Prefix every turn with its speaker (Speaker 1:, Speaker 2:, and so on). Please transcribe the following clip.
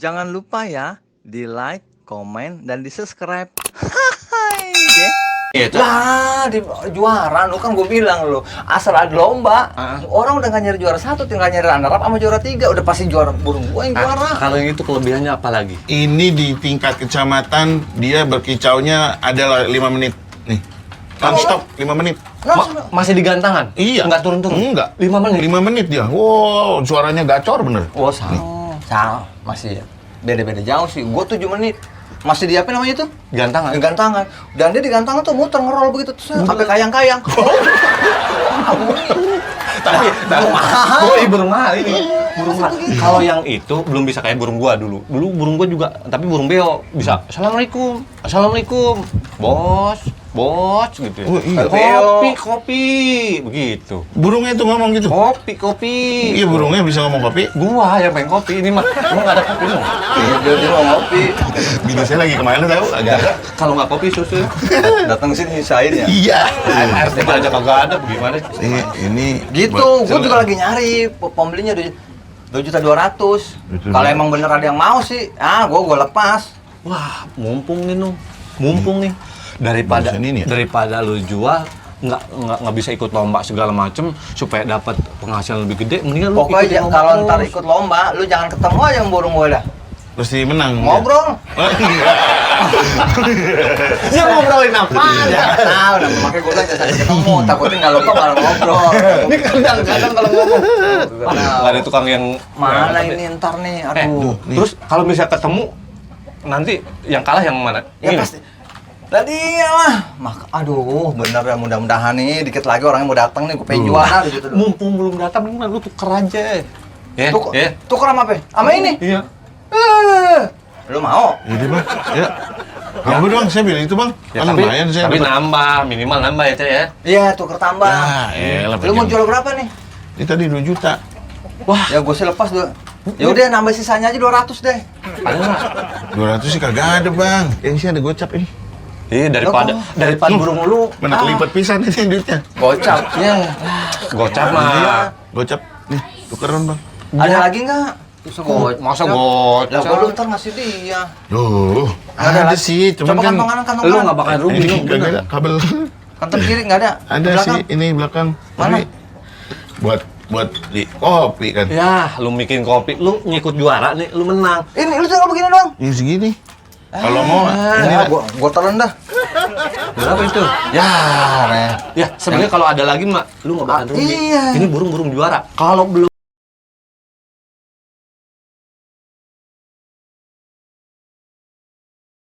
Speaker 1: Jangan lupa ya, di like, komen, dan di subscribe. Hai, deh.
Speaker 2: Lah, di juara lu kan gue bilang lu asal ada lomba, orang udah nggak nyari juara satu, tinggal nyari runner up sama juara 3, udah pasti juara burung gua yang juara.
Speaker 3: Kalau yang itu kelebihannya apa lagi?
Speaker 4: Ini di tingkat kecamatan dia berkicaunya adalah 5 menit. Nih. Kan stop 5 menit.
Speaker 3: Masih di gantangan?
Speaker 4: Iya.
Speaker 3: Enggak turun-turun?
Speaker 4: Enggak.
Speaker 3: 5 menit?
Speaker 4: 5 menit dia. Wow, suaranya gacor bener.
Speaker 2: Oh, salah. Masih beda-beda jauh sih. Gua 7 menit. Masih di apa namanya itu?
Speaker 3: Gantangan?
Speaker 2: Gantangan. Dan dia di gantangan tuh muter ngerol begitu terus sampai kayang-kayang.
Speaker 3: Tapi
Speaker 2: mahal.
Speaker 3: oh, burung mahal ini. Burung mahal. Kalau yang itu belum bisa kayak burung gua dulu. Dulu burung gua juga, tapi burung beo bisa. Assalamualaikum, assalamualaikum, bos gitu. Ya.
Speaker 4: Oh, iya.
Speaker 3: Kopi, begitu.
Speaker 4: Burungnya tuh ngomong gitu.
Speaker 3: Kopi.
Speaker 4: Iya, burungnya bisa ngomong kopi.
Speaker 3: Gua yang pengen kopi ini mah, emang nggak ada kopi lu.
Speaker 2: Dia mau ngopi.
Speaker 4: Bini saya lagi kemana tahu? Agak.
Speaker 3: Kalau nggak kopi susu.
Speaker 2: Datang sini nyisain ya.
Speaker 4: Iya.
Speaker 3: Air teh aja kagak ada, bagaimana?
Speaker 4: Ini
Speaker 2: Gitu, gue juga lagi nyari pembelinya 2.200.000. Kalau emang bener ada yang mau sih, gue lepas.
Speaker 3: Wah, mumpung nih, Nung. Mumpung nih. Daripada
Speaker 4: Barusan ini ya?
Speaker 3: daripada lu jual nggak bisa ikut lomba segala macem supaya dapat penghasilan lebih gede, mendingan lu
Speaker 2: Pokoknya
Speaker 3: ikutin lomba
Speaker 2: kalau
Speaker 3: terus.
Speaker 2: ntar ikut lomba, lu jangan ketemu aja yang burung gue dah.
Speaker 4: pasti menang.
Speaker 2: Ngobrol.
Speaker 4: Oh, iya.
Speaker 3: Ya ngobrolin apa?
Speaker 2: Ya tahu, nah makanya gue bilang jangan ketemu, takutnya nggak lupa malah ngobrol.
Speaker 3: Ini kadang-kadang kalau ngomong nggak ada tukang yang
Speaker 2: Mana ini ntar nih, aduh.
Speaker 3: Terus kalau misalnya ketemu nanti yang kalah yang mana?
Speaker 2: Ya
Speaker 3: Ini.
Speaker 2: pasti. Lah iyalah. Aduh, bener ya mudah-mudahan nih dikit lagi orangnya mau datang nih, gue pengen juara gitu.
Speaker 3: Mumpung belum datang, mendingan lu tuker aja. Ya,
Speaker 2: Tuker sama apa? Sama ini?
Speaker 3: Iya.
Speaker 2: Lu mau?
Speaker 4: Jadi bang, ya. Kamu doang, saya bilang itu bang.
Speaker 3: Ya,
Speaker 4: Kan lumayan saya.
Speaker 3: tapi
Speaker 4: dapat.
Speaker 3: nambah, minimal nambah ya, Teh ya.
Speaker 2: Iya, tuker tambah.
Speaker 4: Ya, elah,
Speaker 2: Lu mau
Speaker 4: pengen.
Speaker 2: jual berapa nih?
Speaker 4: Ini tadi 2 juta.
Speaker 3: Wah,
Speaker 2: Ya gue sih lepas dua. Ya udah nambah sisanya aja 200 deh.
Speaker 3: ada nggak?
Speaker 4: 200 sih kagak ada bang. Ini sih ada gocap ini.
Speaker 3: Iya, daripada burung lu
Speaker 4: Mana kelipat pisan ini duitnya.
Speaker 2: Gocap.
Speaker 3: yang gocap mah.
Speaker 4: Gocap, nih tukeran bang.
Speaker 2: Ada lagi nggak?
Speaker 3: Masa
Speaker 2: Lah
Speaker 3: gocap?
Speaker 2: gua lu ntar ngasih dia.
Speaker 4: Loh,
Speaker 2: Ada
Speaker 4: ada
Speaker 2: lagi.
Speaker 4: sih, cuman
Speaker 2: Coba
Speaker 4: kan
Speaker 2: kantong kanan, kantong
Speaker 3: Lu
Speaker 2: kanan.
Speaker 3: nggak bakal rugi
Speaker 4: ini
Speaker 3: lu.
Speaker 4: kagak ada kabel.
Speaker 2: Kantong kiri nggak ada.
Speaker 4: Ada
Speaker 2: Belakang.
Speaker 4: sih ini belakang.
Speaker 2: Mana?
Speaker 4: Tapi buat di kopi kan.
Speaker 3: Ya, lu bikin kopi, lu ngikut juara nih, lu menang.
Speaker 2: Ini lu jangan begini dong.
Speaker 4: Ini segini. Kalau mau ini
Speaker 2: Ya,
Speaker 4: lah.
Speaker 2: gua telan dah.
Speaker 3: Berapa itu?
Speaker 2: Ya, Re.
Speaker 3: Ya, sebenarnya kalau ada lagi, Mak, lu nggak bakal rugi.
Speaker 2: Iya.
Speaker 3: Ini burung-burung juara. Kalau belum